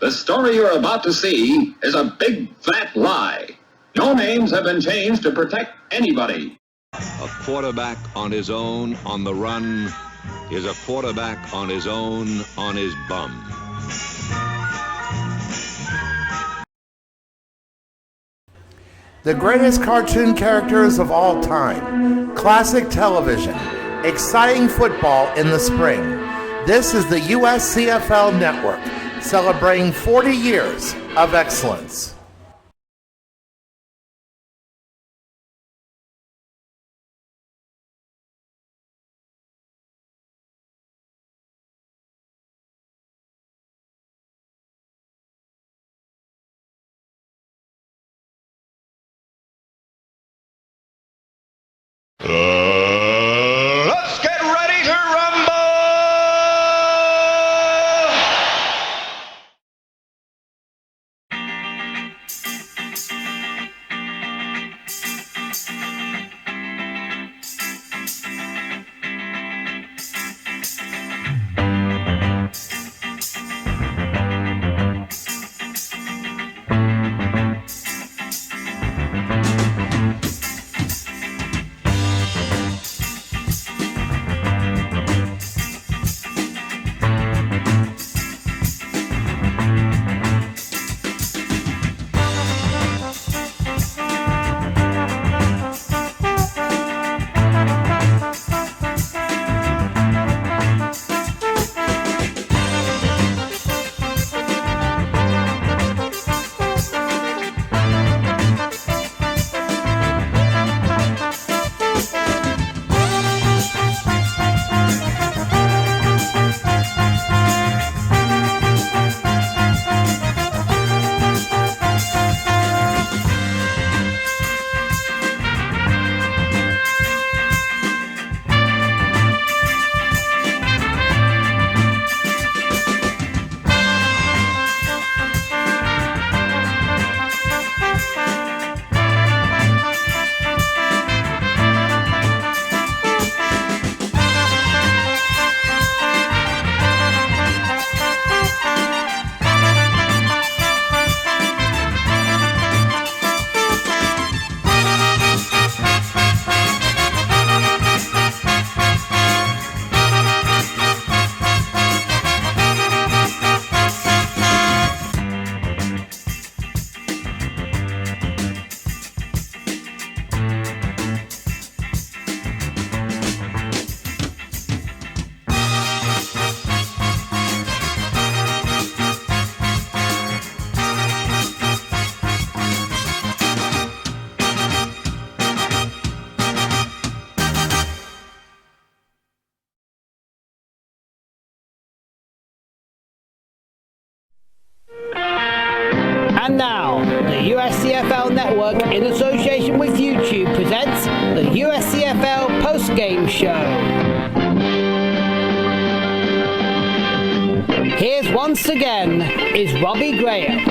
The story you're about to see is a big, fat lie. No names have been changed to protect anybody. A quarterback on his own, on the run, is a quarterback on his own, on his bum. The greatest cartoon characters of all time, classic television, exciting football in the spring. This is the USCFL Network, celebrating 40 years of excellence. Let's get ready to rumble! And now, the USCFL Network, in association with YouTube, presents the USCFL Postgame Show. Here's once again is Robbie Graham.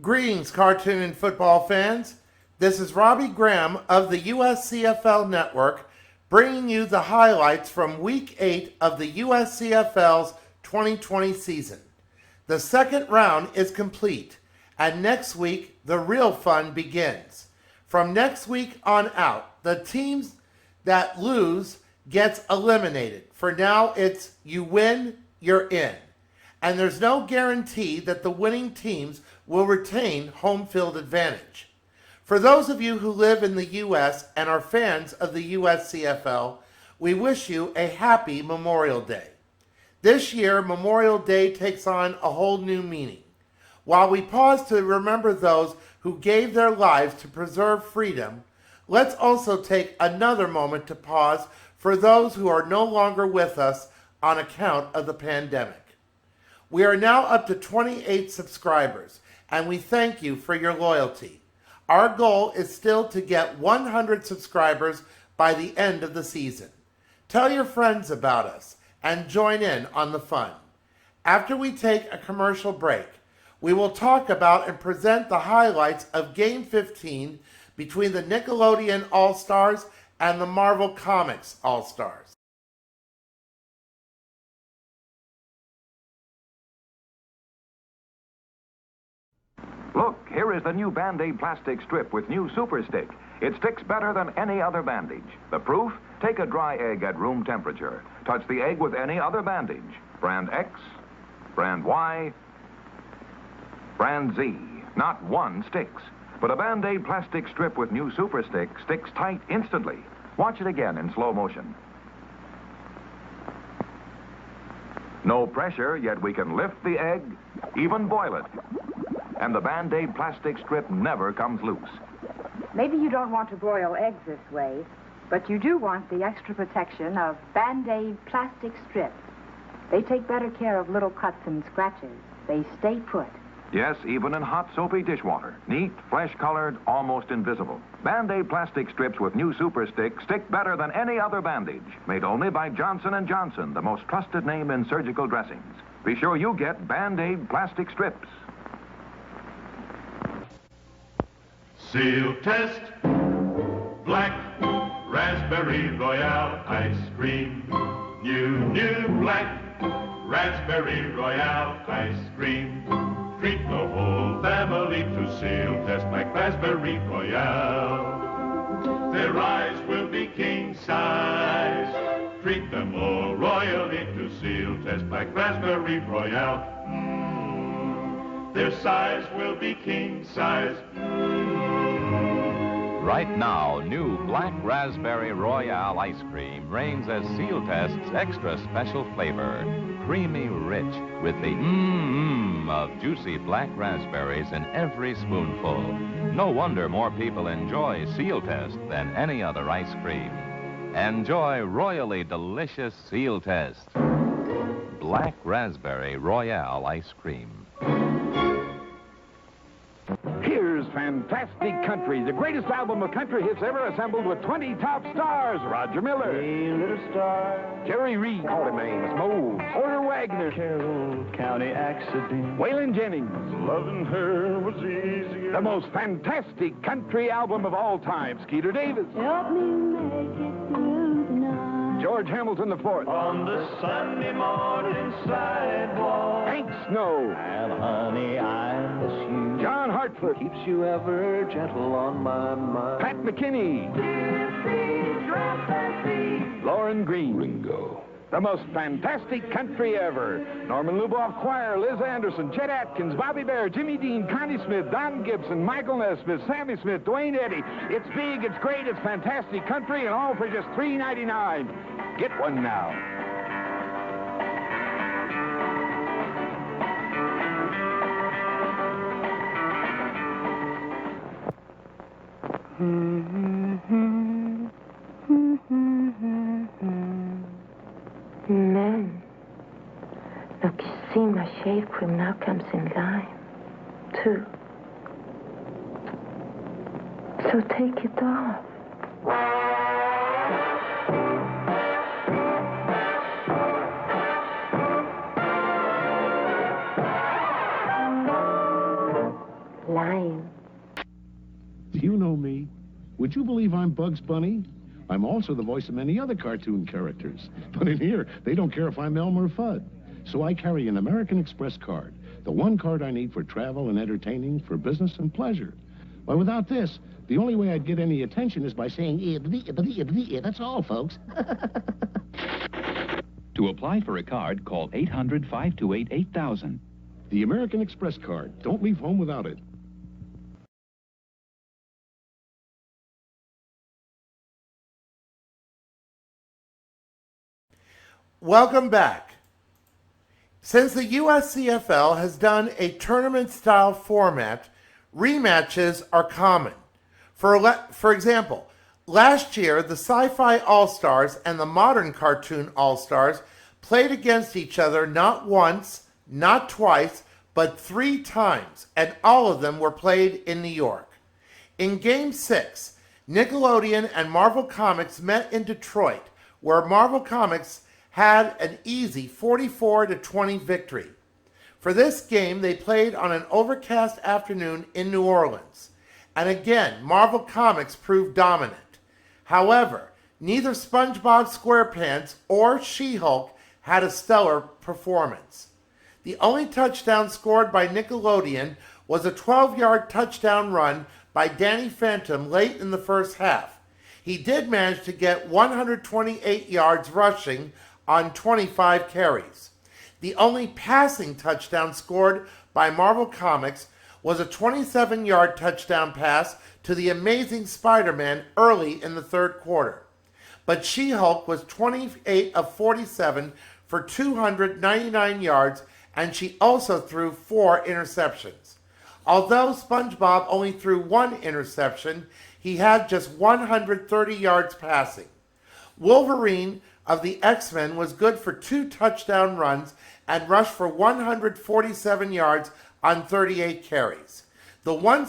Greetings, cartoon and football fans. This is Robbie Graham of the USCFL Network, bringing you the highlights from Week 8 of the USCFL's 2020 season. The second round is complete, and next week, the real fun begins. From next week on out, the teams that lose gets eliminated. For now, it's you win, you're in. And there's no guarantee that the winning teams will retain home field advantage. For those of you who live in the U.S. and are fans of the USCFL, we wish you a happy Memorial Day. This year, Memorial Day takes on a whole new meaning. While we pause to remember those who gave their lives to preserve freedom, let's also take another moment to pause for those who are no longer with us on account of the pandemic. We are now up to 28 subscribers, and we thank you for your loyalty. Our goal is still to get 100 subscribers by the end of the season. Tell your friends about us and join in on the fun. After we take a commercial break, we will talk about and present the highlights of Game 15 between the Nickelodeon All-Stars and the Marvel Comics All-Stars. Look, here is the new Band-Aid plastic strip with new Super Stick. It sticks better than any other bandage. The proof? Take a dry egg at room temperature. Touch the egg with any other bandage. Brand X, brand Y, brand Z. Not one sticks. But a Band-Aid plastic strip with new Super Stick sticks tight instantly. Watch it again in slow motion. No pressure, yet we can lift the egg, even boil it. And the Band-Aid plastic strip never comes loose. Maybe you don't want to broil eggs this way, but you do want the extra protection of Band-Aid plastic strips. They take better care of little cuts and scratches. They stay put. Yes, even in hot, soapy dishwater. Neat, flesh-colored, almost invisible. Band-Aid plastic strips with new Super Stick stick better than any other bandage. Made only by Johnson & Johnson, the most trusted name in surgical dressings. Be sure you get Band-Aid plastic strips. Seal test, black raspberry royale ice cream. New black raspberry royale ice cream. Treat the whole family to seal test black raspberry royale. Their eyes will be king size. Treat them all royally to seal test black raspberry royale. Their size will be king size. Right now, new Black Raspberry Royale ice cream reigns as Seal Test's extra special flavor. Creamy rich with the of juicy black raspberries in every spoonful. No wonder more people enjoy Seal Test than any other ice cream. Enjoy royally delicious Seal Test. Black Raspberry Royale ice cream. Here's Fantastic Country, the greatest album of country hits ever assembled with 20 top stars. Roger Miller. Hey, little star. Jerry Reed. Call him names. Moe. Order Wagner. Carroll County accident. Waylon Jennings. Loving her was easier. The most fantastic country album of all time. Skeeter Davis. Help me make it through the night. George Hamilton IV. On the Sunday morning sidewalk. Hank Snow. And honey, I miss you. John Hartford. Keeps you ever gentle on my mind. Pat McKinney. Lauren Green. Ringo. The most fantastic country ever. Norman Luboff Choir, Liz Anderson, Chet Atkins, Bobby Bear, Jimmy Dean, Connie Smith, Don Gibson, Michael Nesmith, Sammy Smith, Dwayne Eddy. It's big, it's great, it's fantastic country, and all for just $3.99. Get one now. Men, look, you see, my shave cream now comes in lime, too. So take it off. Lime. Do you know me? Would you believe I'm Bugs Bunny? I'm also the voice of many other cartoon characters. But in here, they don't care if I'm Elmer Fudd. So I carry an American Express card, the one card I need for travel and entertaining, for business and pleasure. Why, without this, the only way I'd get any attention is by saying, that's all, folks. To apply for a card, call 800-528-8000. The American Express card. Don't leave home without it. Welcome back. Since the USCFL has done a tournament-style format, rematches are common. For example, last year, the Sci-Fi All-Stars and the Modern Cartoon All-Stars played against each other not once, not twice, but 3 times, and all of them were played in New York. In Game 6, Nickelodeon and Marvel Comics met in Detroit, where Marvel Comics had an easy 44-20 victory. For this game, they played on an overcast afternoon in New Orleans. And again, Marvel Comics proved dominant. However, neither SpongeBob SquarePants or She-Hulk had a stellar performance. The only touchdown scored by Nickelodeon was a 12-yard touchdown run by Danny Phantom late in the first half. He did manage to get 128 yards rushing on 25 carries. The only passing touchdown scored by Marvel Comics was a 27-yard touchdown pass to the Amazing Spider-Man early in the third quarter. But She-Hulk was 28 of 47 for 299 yards, and she also threw 4 interceptions. Although SpongeBob only threw 1 interception, he had just 130 yards passing. Wolverine of the X-Men was good for 2 touchdown runs and rushed for 147 yards on 38 carries. The 1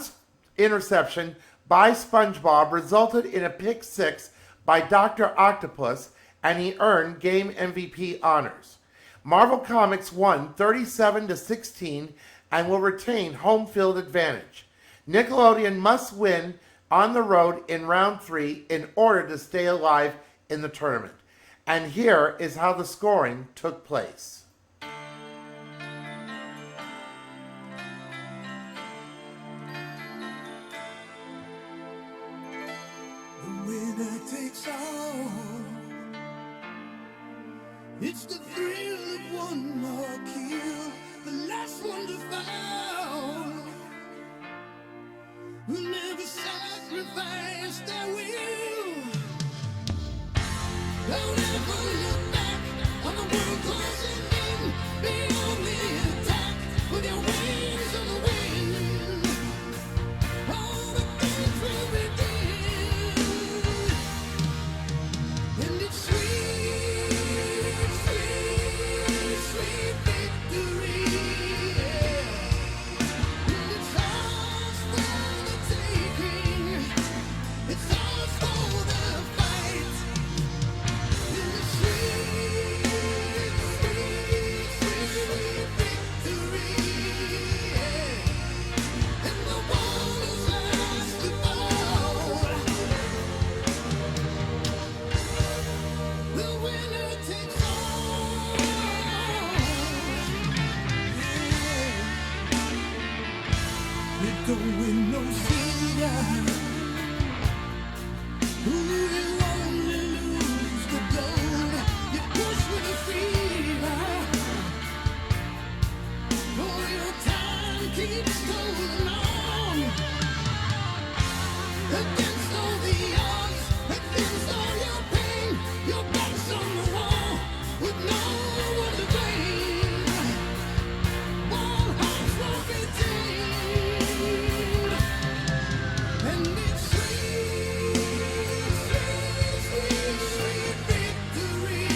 interception by SpongeBob resulted in a pick 6 by Dr. Octopus, and he earned game MVP honors. Marvel Comics won 37-16 and will retain home field advantage. Nickelodeon must win on the road in round 3 in order to stay alive in the tournament. And here is how the scoring took place. Takes all. It's the thrill of one more kill, the last one to fall. Who never sacrifice their will. Don't ever look back on the world closing in. Be only attack with your wings on the wind. All the things will begin. And it's sweet, sweet, sweet victory. And it's ours for the taking. It's ours for the fight. And it's sweet, sweet, sweet victory. And the one who's last to fall. The winner takes all. We're going no cedar. You only lose the gold. You push with a fever. For your time keeps going on. Against all the odds, against all your pain, your back's on the wall with no one to blame. Wild hearts won't be tamed. And it's sweet, sweet, sweet, sweet victory.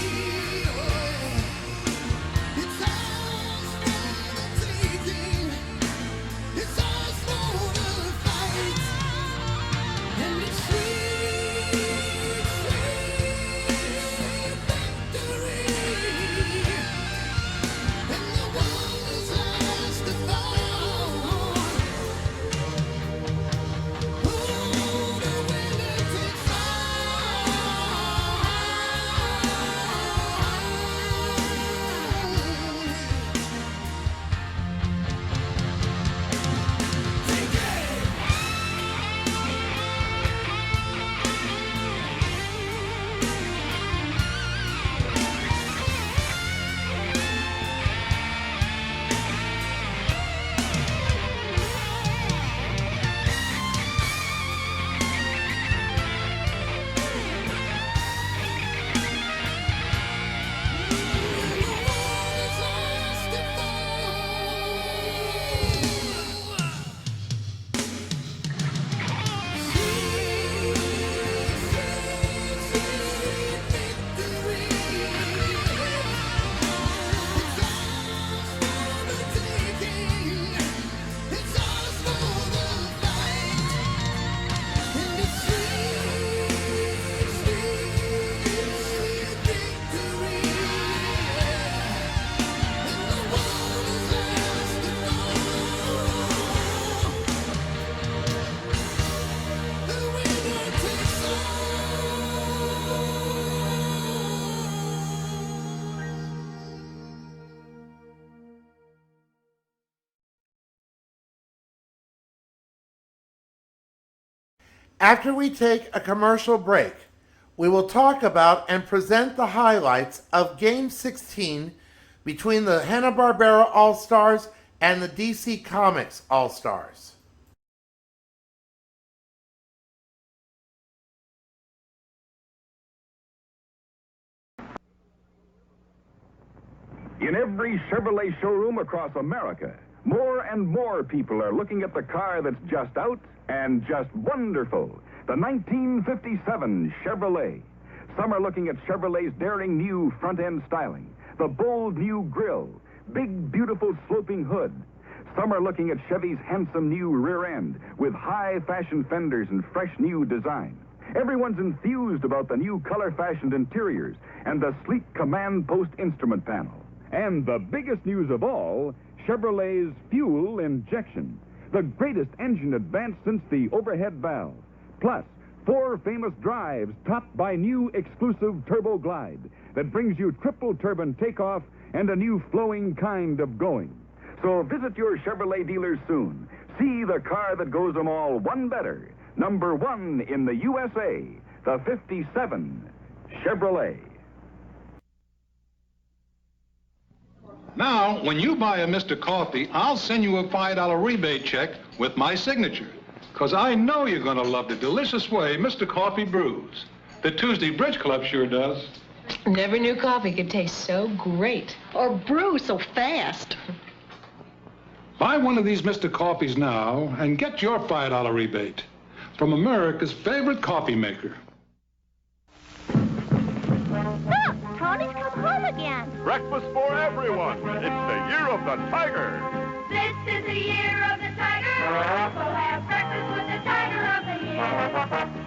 It's ours for the taking. It's ours After we take a commercial break, we will talk about and present the highlights of Game 16 between the Hanna-Barbera All-Stars and the DC Comics All-Stars. In every Chevrolet showroom across America, more and more people are looking at the car that's just out and just wonderful, the 1957 Chevrolet. Some are looking at Chevrolet's daring new front-end styling, the bold new grille, big, beautiful sloping hood. Some are looking at Chevy's handsome new rear end with high-fashion fenders and fresh new design. Everyone's enthused about the new color-fashioned interiors and the sleek command post instrument panel. And the biggest news of all, Chevrolet's fuel injection, the greatest engine advance since the overhead valve. Plus, 4 famous drives topped by new exclusive Turbo Glide that brings you triple turbine takeoff and a new flowing kind of going. So visit your Chevrolet dealers soon. See the car that goes them all one better. Number 1 in the USA, the 57 Chevrolet. Now, when you buy a Mr. Coffee, I'll send you a $5 rebate check with my signature. Because I know you're going to love the delicious way Mr. Coffee brews. The Tuesday Bridge Club sure does. Never knew coffee could taste so great. Or brew so fast. Buy one of these Mr. Coffees now and get your $5 rebate from America's favorite coffee maker. Look, Tony's come home again. Breakfast for everyone. It's the year of the tiger. This is the year of the tiger. We'll have breakfast with the tiger of the year.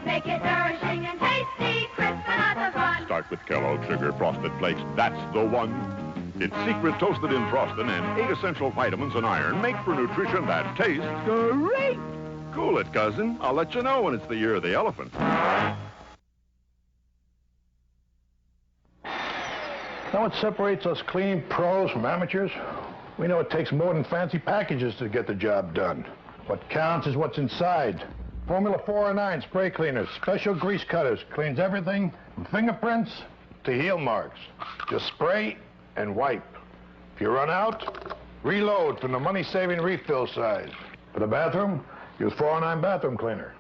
Make it nourishing and tasty, crisp and lots of fun. Start with Kellogg's Sugar Frosted Flakes. That's the one. Its secret toasted in frosting and 8 essential vitamins and iron make for nutrition that tastes great. Cool it, cousin. I'll let you know when it's the year of the elephant. Know what separates us clean pros from amateurs? We know it takes more than fancy packages to get the job done. What counts is what's inside. Formula 409 spray cleaners, special grease cutters, cleans everything from fingerprints to heel marks. Just spray and wipe. If you run out, reload from the money-saving refill size. For the bathroom, use 409 bathroom cleaner.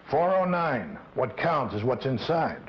409, what counts is what's inside.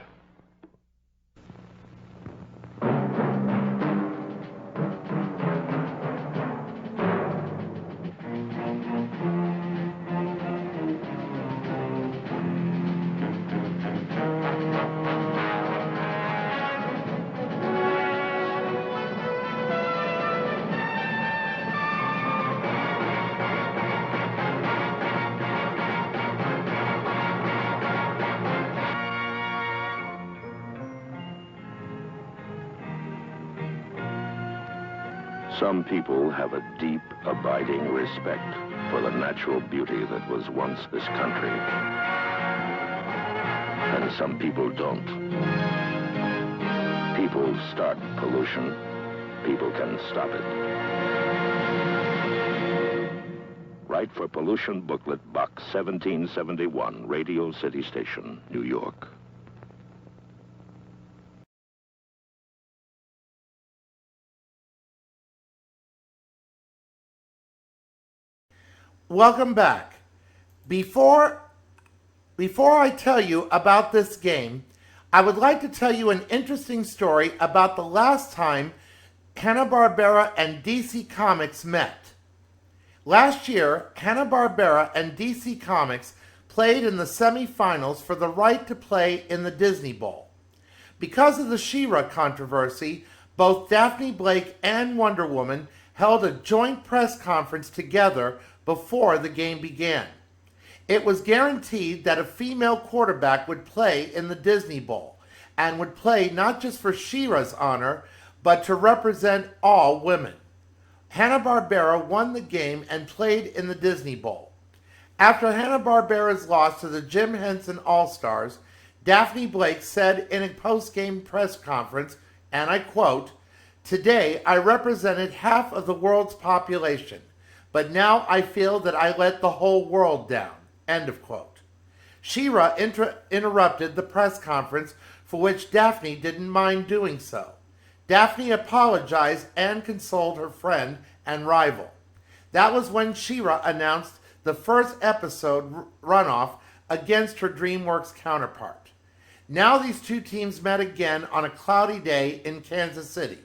Some people have a deep, abiding respect for the natural beauty that was once this country. And some people don't. People start pollution. People can stop it. Write for Pollution Booklet, Box 1771, Radio City Station, New York. Welcome back. Before I tell you about this game, I would like to tell you an interesting story about the last time Hanna-Barbera and DC Comics met. Last year, Hanna-Barbera and DC Comics played in the semifinals for the right to play in the Disney Bowl. Because of the She-Ra controversy, both Daphne Blake and Wonder Woman held a joint press conference together before the game began. It was guaranteed that a female quarterback would play in the Disney Bowl and would play not just for She-Ra's honor, but to represent all women. Hanna-Barbera won the game and played in the Disney Bowl. After Hanna-Barbera's loss to the Jim Henson All-Stars, Daphne Blake said in a post-game press conference, and I quote, "Today I represented half of the world's population, but now I feel that I let the whole world down." End of quote. She-Ra interrupted the press conference, for which Daphne didn't mind doing so. Daphne apologized and consoled her friend and rival. That was when She-Ra announced the first episode runoff against her DreamWorks counterpart. Now these two teams met again on a cloudy day in Kansas City.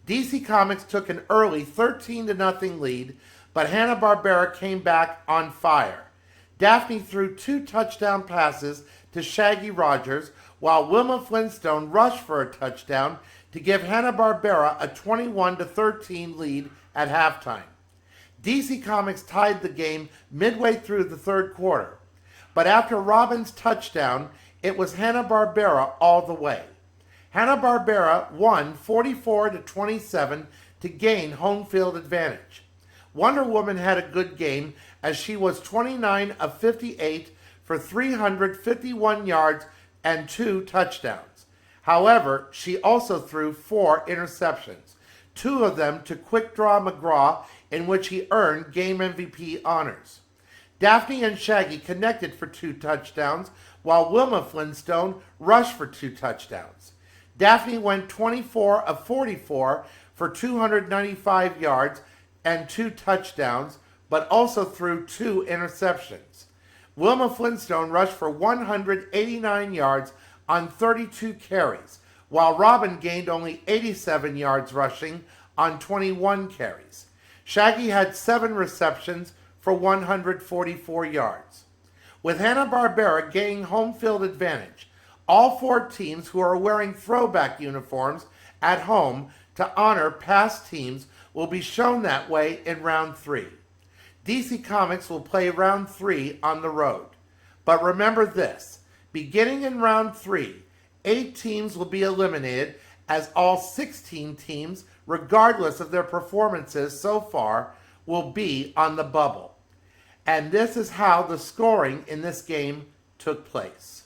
DC Comics took an early 13-0 lead, but Hanna-Barbera came back on fire. Daphne threw 2 touchdown passes to Shaggy Rogers, while Wilma Flintstone rushed for a touchdown to give Hanna-Barbera a 21-13 lead at halftime. DC Comics tied the game midway through the third quarter, but after Robin's touchdown, it was Hanna-Barbera all the way. Hanna-Barbera won 44-27 to gain home field advantage. Wonder Woman had a good game as she was 29 of 58 for 351 yards and 2 touchdowns. However, she also threw 4 interceptions, 2 of them to Quick Draw McGraw, in which he earned game MVP honors. Daphne and Shaggy connected for 2 touchdowns, while Wilma Flintstone rushed for 2 touchdowns. Daphne went 24 of 44 for 295 yards and 2 touchdowns, but also threw 2 interceptions. Wilma Flintstone rushed for 189 yards on 32 carries, while Robin gained only 87 yards rushing on 21 carries. Shaggy had 7 receptions for 144 yards. With Hanna-Barbera gaining home field advantage, all 4 teams who are wearing throwback uniforms at home to honor past teams will be shown that way in round 3. DC Comics will play round 3 on the road. But remember this, beginning in round 3, 8 teams will be eliminated, as all 16 teams, regardless of their performances so far, will be on the bubble. And this is how the scoring in this game took place.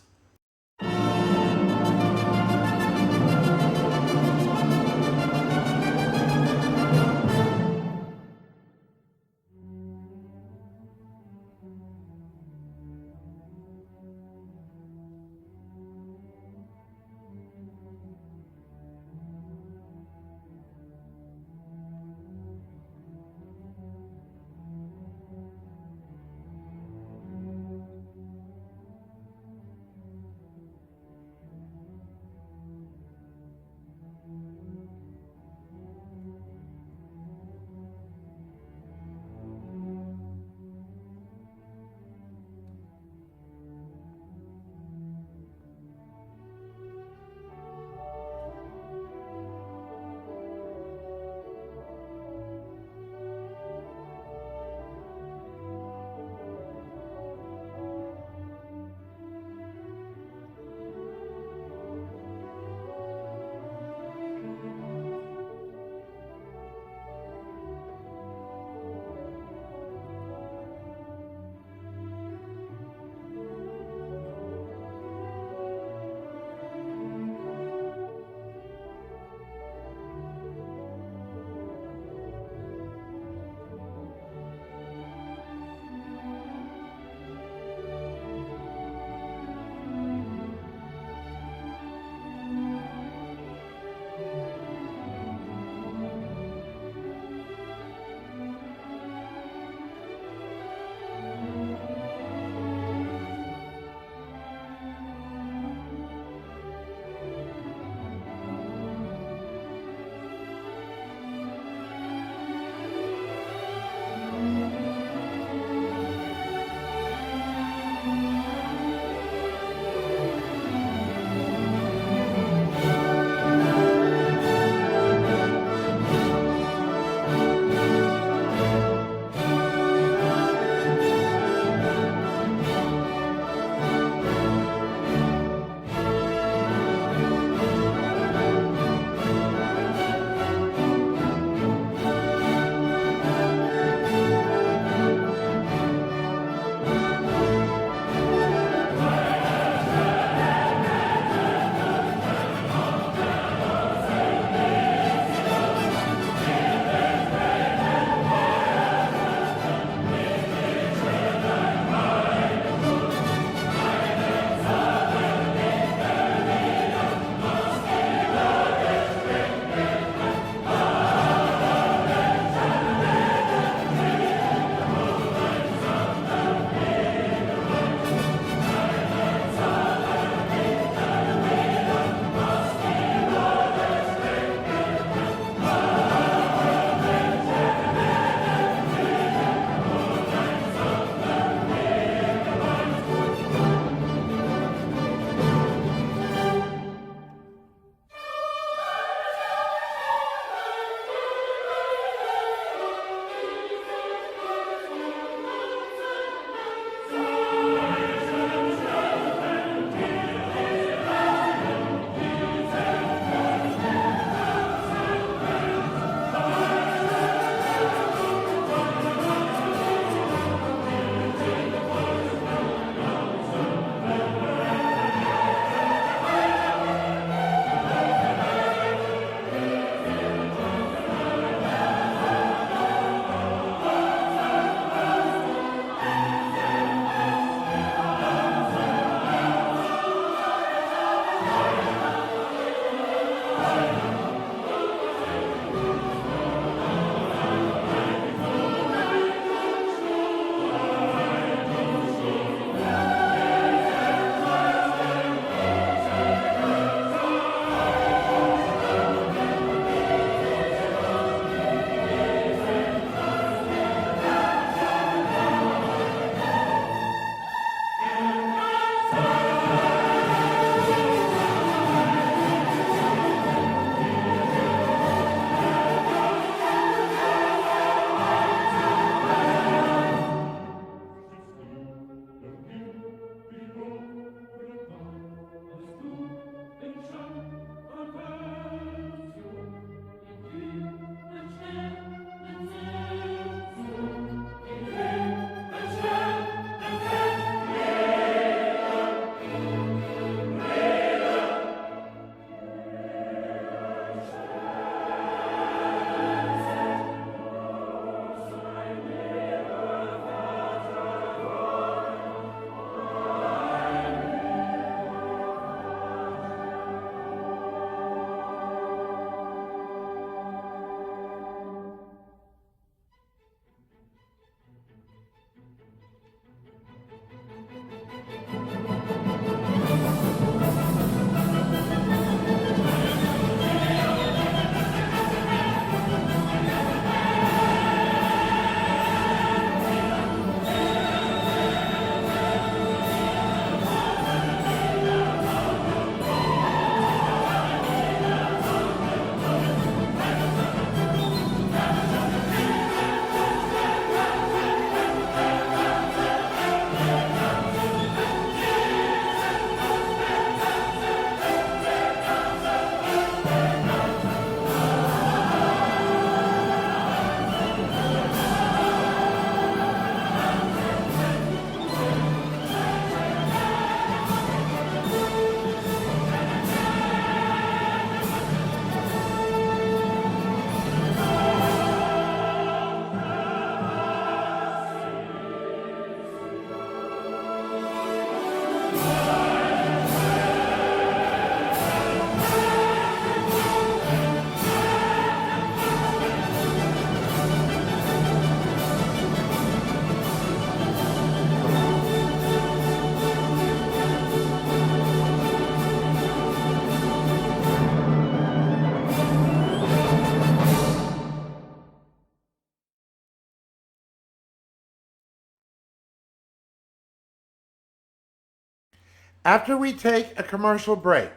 After we take a commercial break,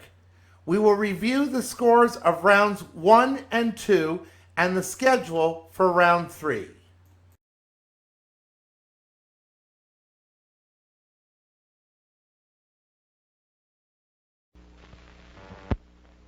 we will review the scores of rounds 1 and 2 and the schedule for round 3.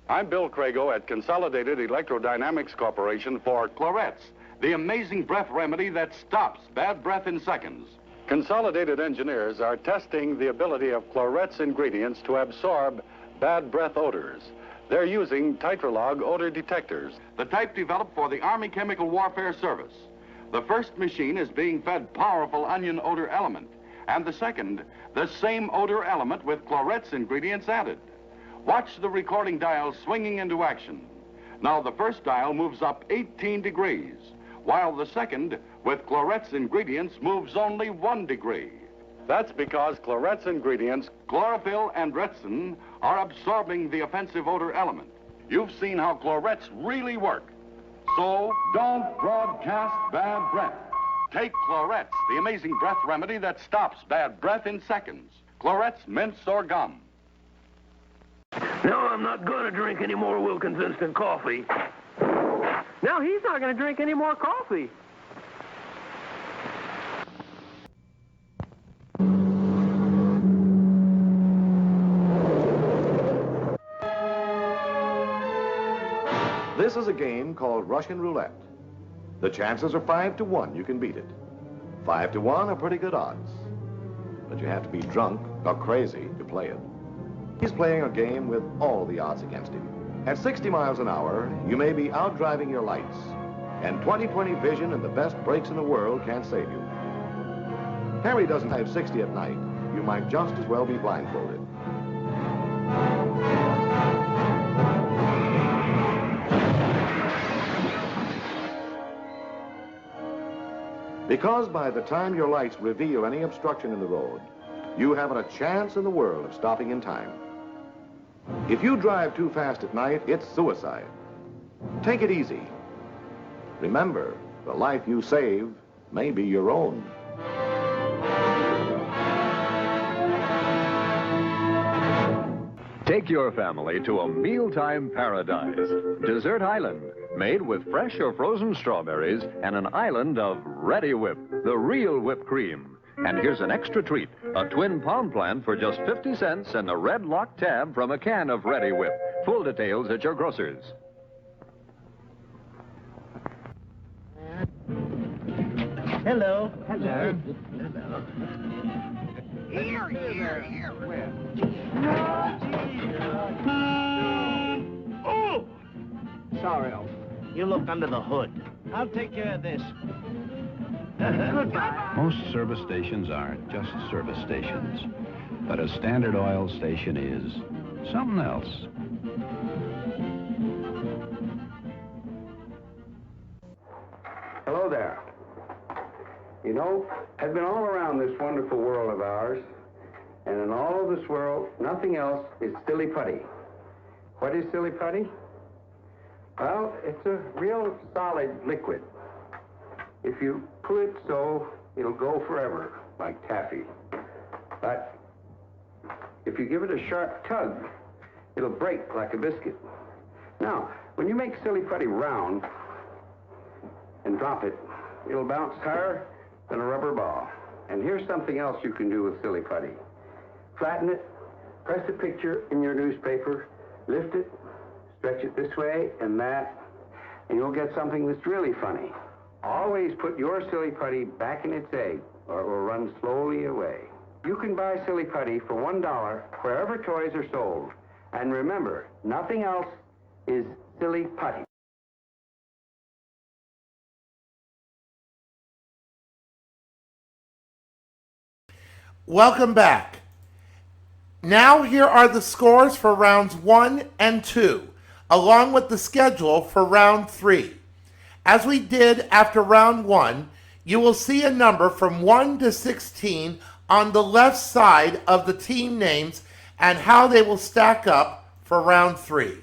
I'm Bill Crago at Consolidated Electrodynamics Corporation for Clorettes, the amazing breath remedy that stops bad breath in seconds. Consolidated engineers are testing the ability of Clorettes ingredients to absorb bad breath odors. They're using Titralog odor detectors, the type developed for the Army Chemical Warfare Service. The first machine is being fed powerful onion odor element, and the second, the same odor element with Clorettes ingredients added. Watch the recording dial swinging into action. Now the first dial moves up 18 degrees, while the second, with Clorettes ingredients, moves only 1 degree. That's because Clorettes ingredients, chlorophyll and retsin, are absorbing the offensive odor element. You've seen how Clorettes really work. So don't broadcast bad breath. Take Clorettes, the amazing breath remedy that stops bad breath in seconds. Clorettes, mints, or gum. No, I'm not going to drink any more Wilkins instant coffee. No, he's not going to drink any more coffee. This is a game called Russian roulette. The chances are 5 to 1 you can beat it. 5 to 1 are pretty good odds. But you have to be drunk or crazy to play it. He's playing a game with all the odds against him. At 60 miles an hour, you may be outdriving your lights, and 20/20 vision and the best brakes in the world can't save you. Harry doesn't have 60 at night. You might just as well be blindfolded. Because by the time your lights reveal any obstruction in the road, you haven't a chance in the world of stopping in time. If you drive too fast at night, it's suicide. Take it easy. Remember, the life you save may be your own. Take your family to a mealtime paradise. Dessert Island, made with fresh or frozen strawberries and an island of Ready Whip, the real whipped cream. And here's an extra treat, a twin palm plant for just 50 cents and a red lock tab from a can of Ready Whip. Full details at your grocer's. Hello. Hello. Hello. Here. Where? Oh! Sorry, Elf. You look under the hood. I'll take care of this. Goodbye. Most service stations aren't just service stations, but a Standard Oil station is something else. Hello there. You know, I've been all around this wonderful world of ours, and in all of this world, nothing else is silly putty. What is silly putty? Well, it's a real solid liquid. If you pull it so, it'll go forever, like taffy. But if you give it a sharp tug, it'll break like a biscuit. Now, when you make silly putty round and drop it, it'll bounce higher than a rubber ball. And here's something else you can do with silly putty. Flatten it, press a picture in your newspaper, lift it, stretch it this way and that, and you'll get something that's really funny. Always put your silly putty back in its egg, or it will run slowly away. You can buy silly putty for $1 wherever toys are sold. And remember, nothing else is silly putty. Welcome back. Now here are the scores for rounds 1 and 2, along with the schedule for round 3. As we did after round 1, you will see a number from 1 to 16 on the left side of the team names and how they will stack up for round 3.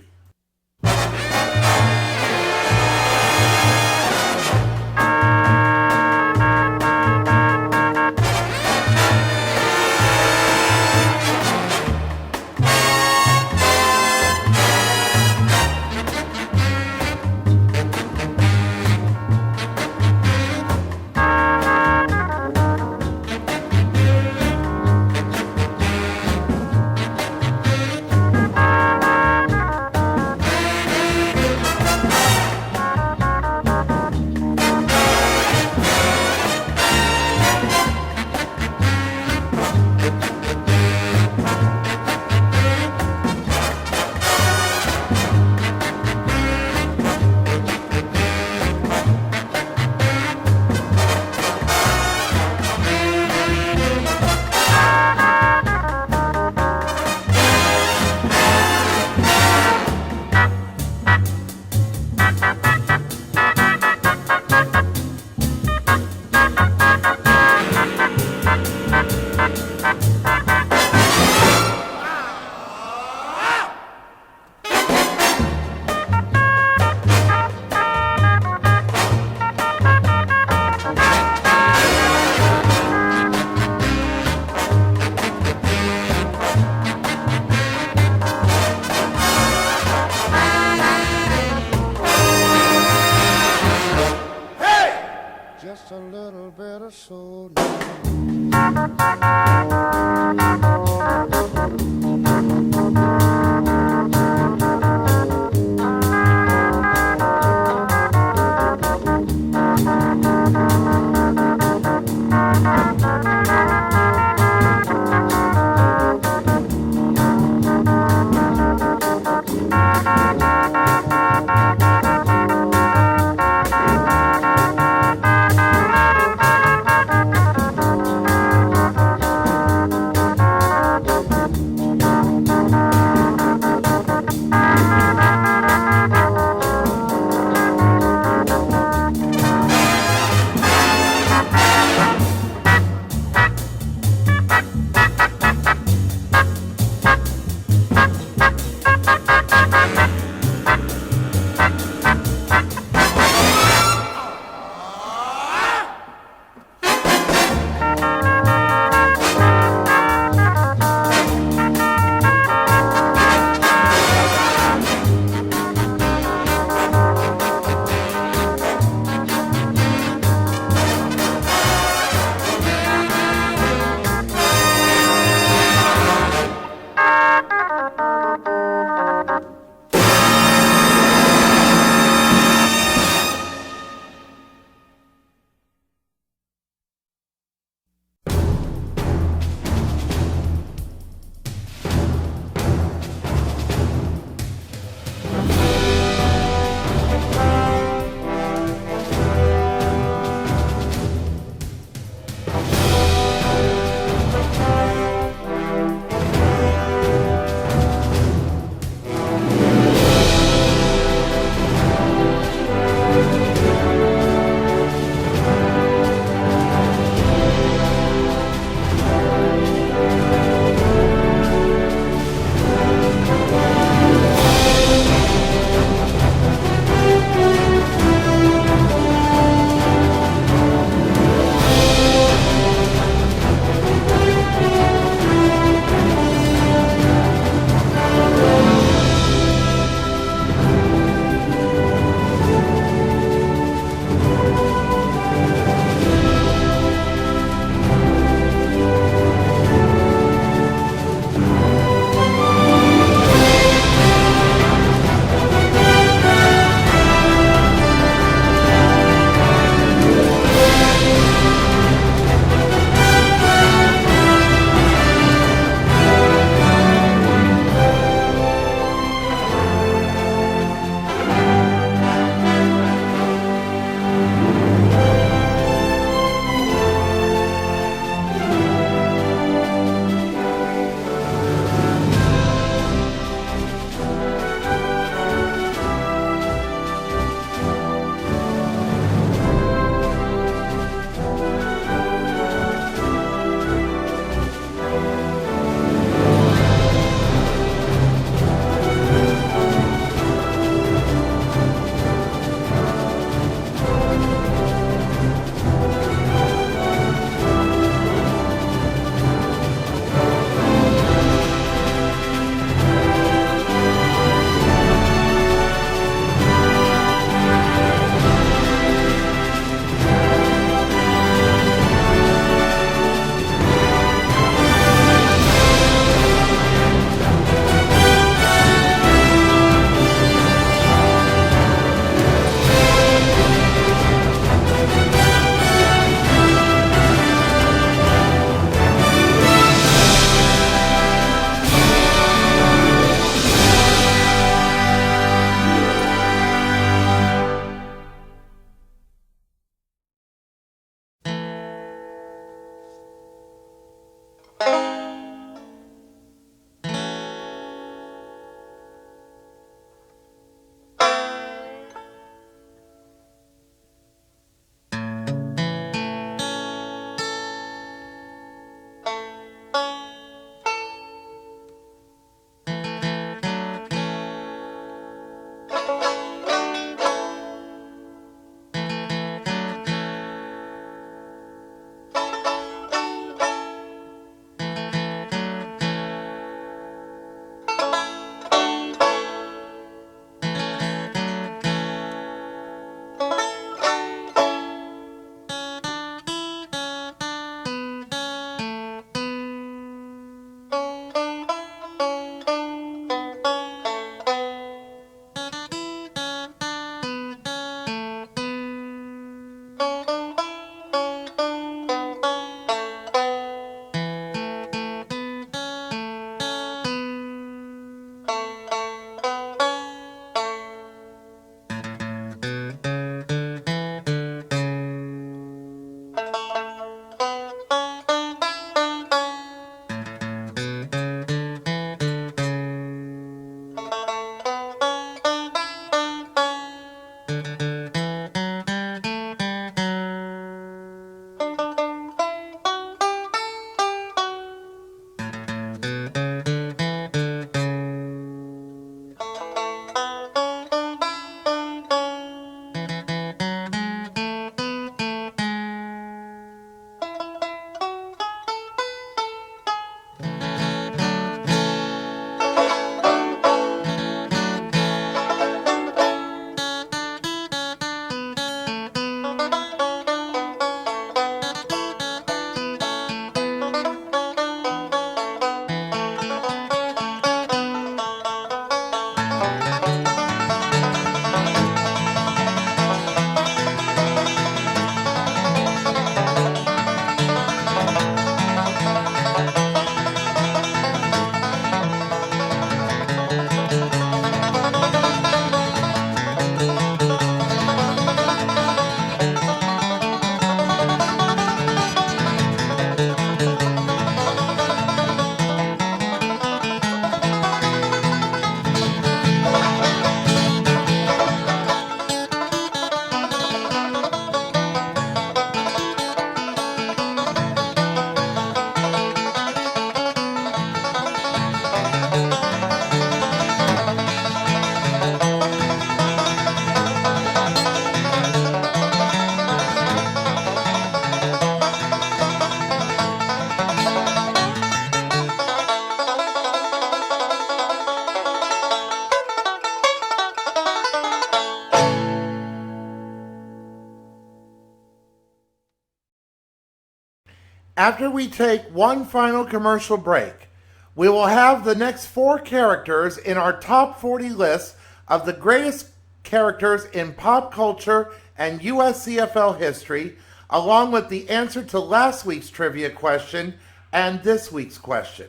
After we take one final commercial break, we will have the next 4 characters in our top 40 list of the greatest characters in pop culture and USCFL history, along with the answer to last week's trivia question and this week's question.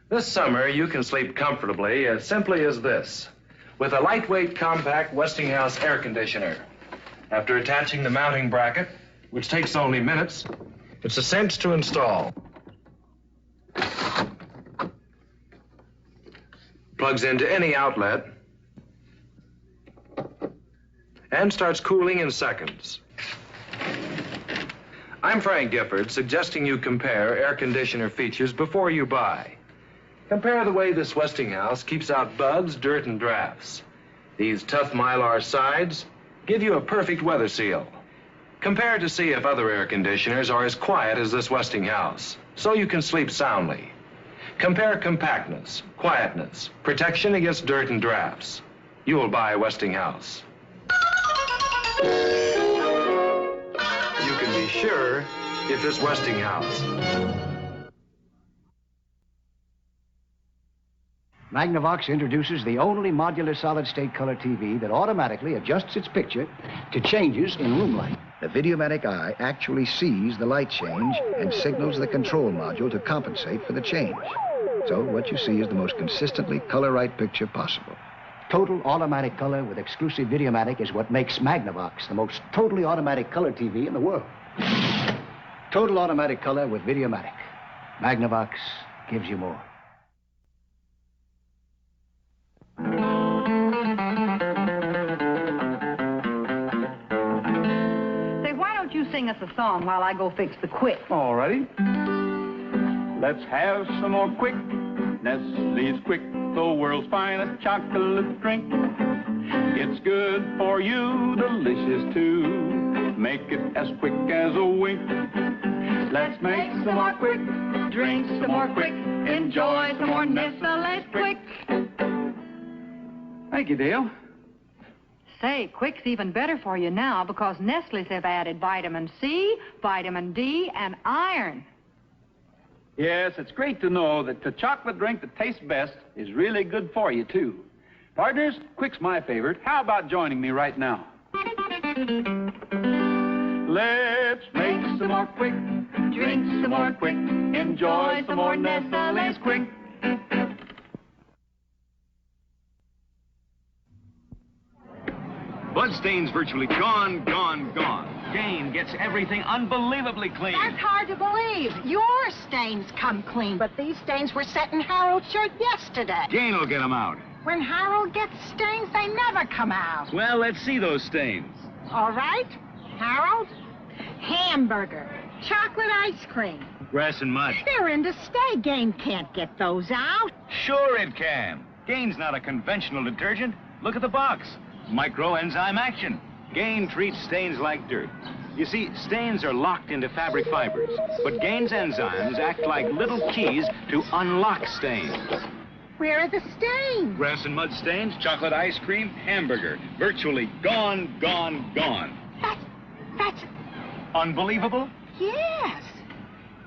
This summer, you can sleep comfortably as simply as this, with a lightweight, compact Westinghouse air conditioner. After attaching the mounting bracket, which takes only minutes, it's a cinch to install. Plugs into any outlet and starts cooling in seconds. I'm Frank Gifford, suggesting you compare air conditioner features before you buy. Compare the way this Westinghouse keeps out bugs, dirt, and drafts. These tough Mylar sides give you a perfect weather seal. Compare to see if other air conditioners are as quiet as this Westinghouse, so you can sleep soundly. Compare compactness, quietness, protection against dirt and drafts. You will buy Westinghouse. You can be sure if it's Westinghouse. Magnavox introduces the only modular solid-state color TV that automatically adjusts its picture to changes in room light. The Videomatic eye actually sees the light change and signals the control module to compensate for the change. So what you see is the most consistently color-right picture possible. Total automatic color with exclusive Videomatic is what makes Magnavox the most totally automatic color TV in the world. Total automatic color with Videomatic. Magnavox gives you more. Say, why don't you sing us a song while I go fix the quick? All righty. Let's have some more quick. Nestle's Quick, the world's finest chocolate drink. It's good for you, delicious too. Make it as quick as a wink. Let's make some more quick, drink some more quick, enjoy some more Nestle's Quick. Thank you, Dale. Say, Quick's even better for you now because Nestle's have added vitamin C, vitamin D, and iron. Yes, it's great to know that the chocolate drink that tastes best is really good for you, too. Partners, Quick's my favorite. How about joining me right now? Let's make some more Quick, drink some more Quick, enjoy some more Nestle's Quick. Bloodstains virtually gone, gone, gone. Gain gets everything unbelievably clean. That's hard to believe. Your stains come clean, but these stains were set in Harold's shirt yesterday. Gain will get them out. When Harold gets stains, they never come out. Well, let's see those stains. All right, Harold, hamburger, chocolate ice cream. Grass and mud. They're in to stay. Gain can't get those out. Sure it can. Gain's not a conventional detergent. Look at the box. Microenzyme action. Gain treats stains like dirt. You see, stains are locked into fabric fibers, but Gain's enzymes act like little keys to unlock stains. Where are the stains? Grass and mud stains, chocolate ice cream, hamburger. Virtually gone, gone, gone. That's... Unbelievable? Yes.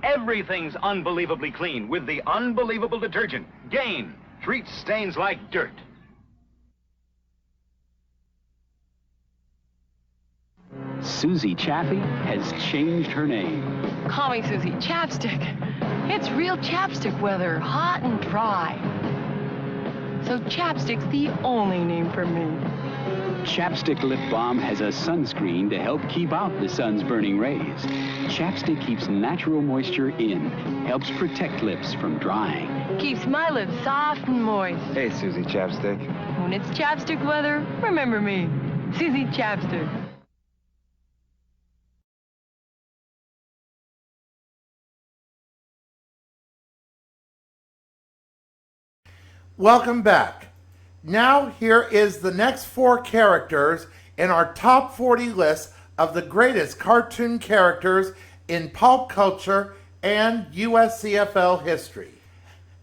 Everything's unbelievably clean with the unbelievable detergent. Gain treats stains like dirt. Susie Chaffee has changed her name. Call me Susie Chapstick. It's real chapstick weather, hot and dry. So chapstick's the only name for me. Chapstick Lip Balm has a sunscreen to help keep out the sun's burning rays. Chapstick keeps natural moisture in, helps protect lips from drying. Keeps my lips soft and moist. Hey, Susie Chapstick. When it's chapstick weather, remember me, Susie Chapstick. Welcome back. Now here is the next 4 characters in our top 40 list of the greatest cartoon characters in pulp culture and USCFL history.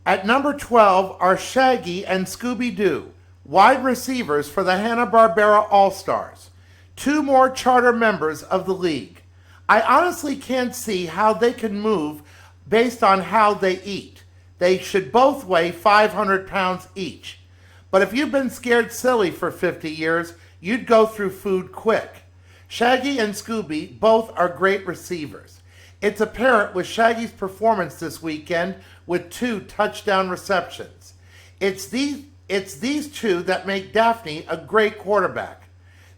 At number 12 are Shaggy and Scooby-Doo, wide receivers for the Hanna-Barbera All-Stars, 2 more charter members of the league. I honestly can't see how they can move based on how they eat. They should both weigh 500 pounds each. But if you've been scared silly for 50 years, you'd go through food quick. Shaggy and Scooby both are great receivers. It's apparent with Shaggy's performance this weekend with 2 touchdown receptions. It's these 2 that make Daphne a great quarterback.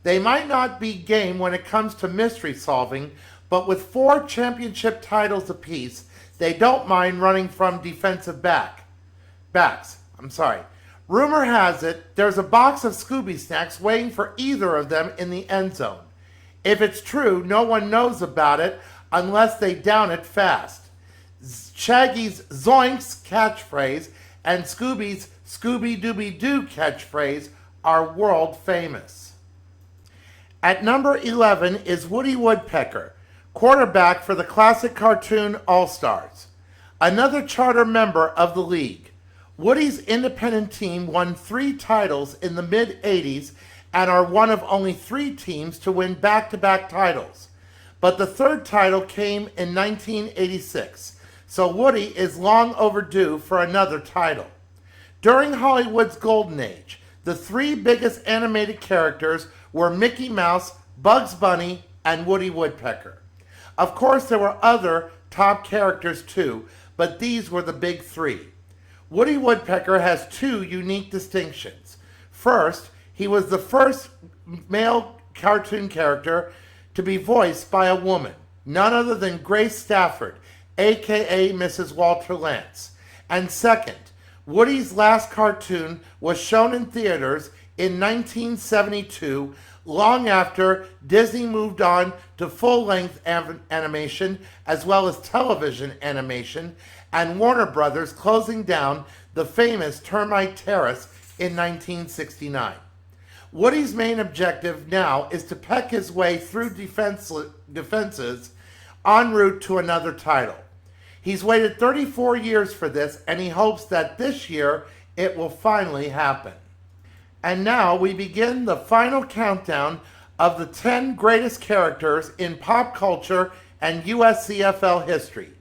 They might not be game when it comes to mystery solving, but with 4 championship titles apiece, they don't mind running from defensive backs. Rumor has it there's a box of Scooby snacks waiting for either of them in the end zone. If it's true, no one knows about it unless they down it fast. Shaggy's Zoinks catchphrase and Scooby's Scooby-Dooby-Doo catchphrase are world famous. At number 11 is Woody Woodpecker, quarterback for the classic cartoon All-Stars, another charter member of the league. Woody's independent team won 3 titles in the mid-'80s and are one of only 3 teams to win back-to-back titles. But the 3rd title came in 1986, so Woody is long overdue for another title. During Hollywood's golden age, the 3 biggest animated characters were Mickey Mouse, Bugs Bunny, and Woody Woodpecker. Of course, there were other top characters too, but these were the big 3. Woody Woodpecker has 2 unique distinctions. First, he was the first male cartoon character to be voiced by a woman, none other than Grace Stafford, aka Mrs. Walter Lantz. And second, Woody's last cartoon was shown in theaters in 1972, long after Disney moved on to full-length animation as well as television animation, and Warner Brothers closing down the famous Termite Terrace in 1969. Woody's main objective now is to peck his way through defenses en route to another title. He's waited 34 years for this, and he hopes that this year it will finally happen. And now we begin the final countdown of the 10 greatest characters in pop culture and USCFL history.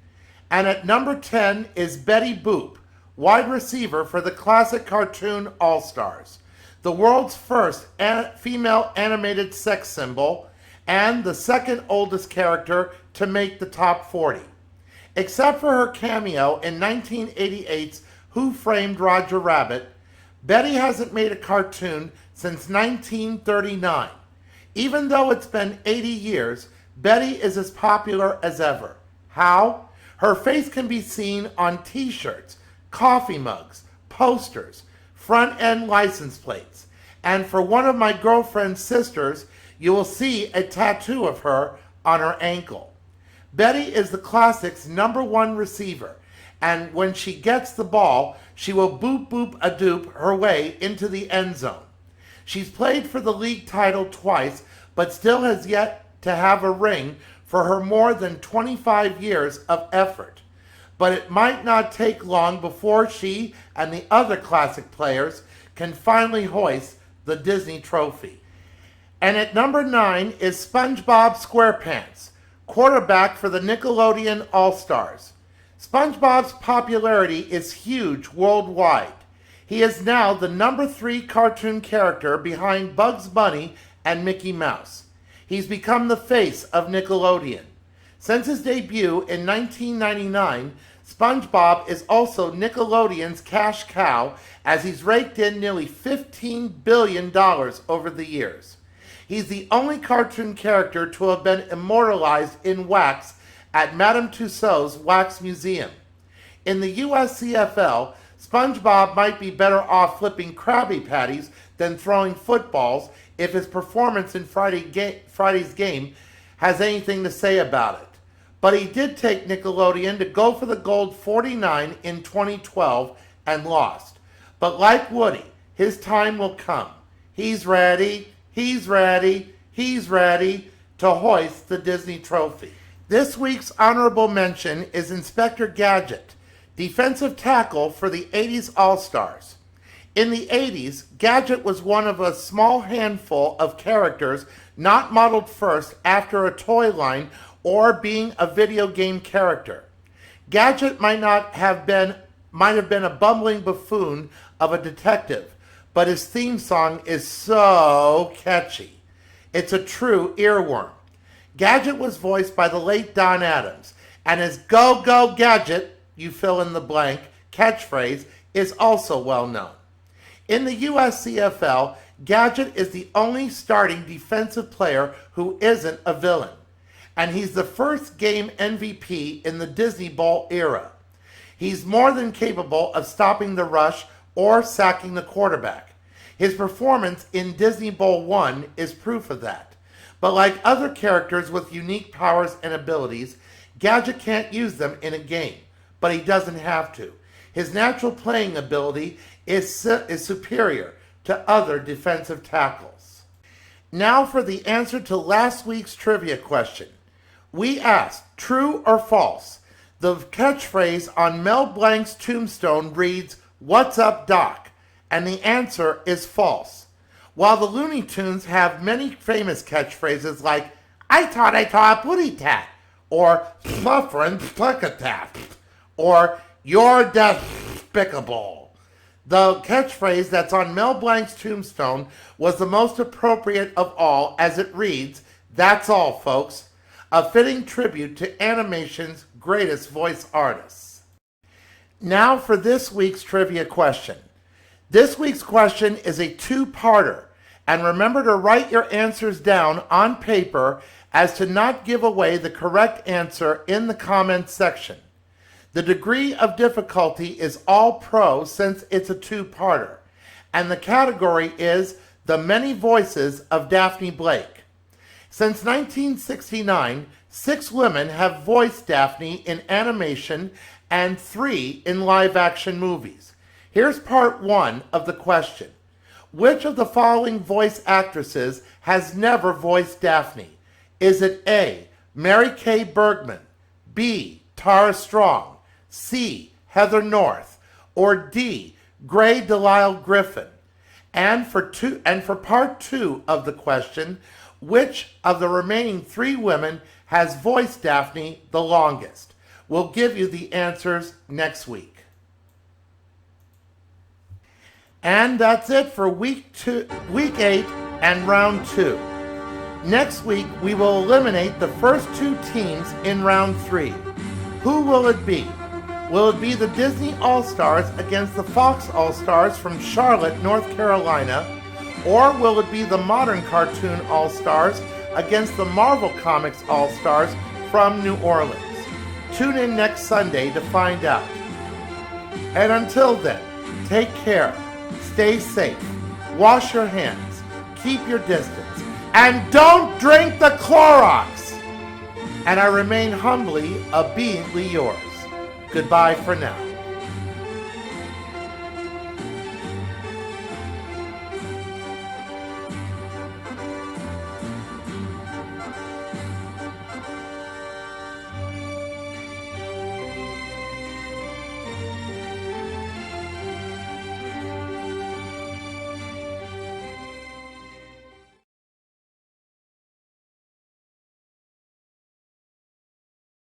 And at number 10 is Betty Boop, wide receiver for the classic cartoon All-Stars, the world's first female animated sex symbol, and the second oldest character to make the top 40. Except for her cameo in 1988's Who Framed Roger Rabbit, Betty hasn't made a cartoon since 1939. Even though it's been 80 years, Betty is as popular as ever. How? Her face can be seen on t-shirts, coffee mugs, posters, front-end license plates, and for one of my girlfriend's sisters, you will see a tattoo of her on her ankle. Betty is the Classic's #1 receiver, and when she gets the ball, she will boop-boop-a-doop her way into the end zone. She's played for the league title twice, but still has yet to have a ring for her more than 25 years of effort. But it might not take long before she and the other Classic players can finally hoist the Disney trophy. And at number 9 is SpongeBob SquarePants, quarterback for the Nickelodeon All-Stars. SpongeBob's popularity is huge worldwide. He is now the number 3 cartoon character behind Bugs Bunny and Mickey Mouse. He's become the face of Nickelodeon. Since his debut in 1999, SpongeBob is also Nickelodeon's cash cow, as he's raked in nearly $15 billion over the years. He's the only cartoon character to have been immortalized in wax at Madame Tussauds Wax Museum. In the USCFL, SpongeBob might be better off flipping Krabby Patties than throwing footballs if his performance in Friday's game has anything to say about it. But he did take Nickelodeon to go for the gold 49 in 2012 and lost. But like Woody, his time will come. He's ready to hoist the Disney trophy. This week's honorable mention is Inspector Gadget, defensive tackle for the 80s All-Stars. In the 80s, Gadget was one of a small handful of characters not modeled first after a toy line or being a video game character. Gadget might have been a bumbling buffoon of a detective, but his theme song is so catchy. It's a true earworm. Gadget was voiced by the late Don Adams, and his "Go, go, Gadget," you fill in the blank, catchphrase is also well known. In the USCFL, Gadget is the only starting defensive player who isn't a villain, and he's the first game MVP in the Disney Bowl era. He's more than capable of stopping the rush or sacking the quarterback. His performance in Disney Bowl 1 is proof of that. But like other characters with unique powers and abilities, Gadget can't use them in a game, but he doesn't have to. His natural playing ability is superior to other defensive tackles. Now for the answer to last week's trivia question. We asked, true or false? The catchphrase on Mel Blanc's tombstone reads, "What's up, Doc?" And the answer is false. While the Looney Tunes have many famous catchphrases like, "I thought I saw a putty tat," or "Suffering Pluckatat," or "You're despicable." The catchphrase that's on Mel Blanc's tombstone was the most appropriate of all, as it reads, "That's all, folks." A fitting tribute to animation's greatest voice artists. Now for this week's trivia question. This week's question is a two-parter, and remember to write your answers down on paper as to not give away the correct answer in the comments section. The degree of difficulty is all pro since it's a two-parter, and the category is The Many Voices of Daphne Blake. Since 1969, 6 women have voiced Daphne in animation and 3 in live-action movies. Here's part 1 of the question. Which of the following voice actresses has never voiced Daphne? Is it A, Mary Kay Bergman, B, Tara Strong, C, Heather North, or D, Gray Delisle Griffin? And for part 2 of the question, which of the remaining 3 women has voiced Daphne the longest? We'll give you the answers next week. And that's it for week 8 and round 2. Next week, we will eliminate the first 2 teams in round 3. Who will it be? Will it be the Disney All-Stars against the Fox All-Stars from Charlotte, North Carolina? Or will it be the Modern Cartoon All-Stars against the Marvel Comics All-Stars from New Orleans? Tune in next Sunday to find out. And until then, take care, stay safe, wash your hands, keep your distance, and don't drink the Clorox! And I remain humbly, obediently yours. Goodbye for now.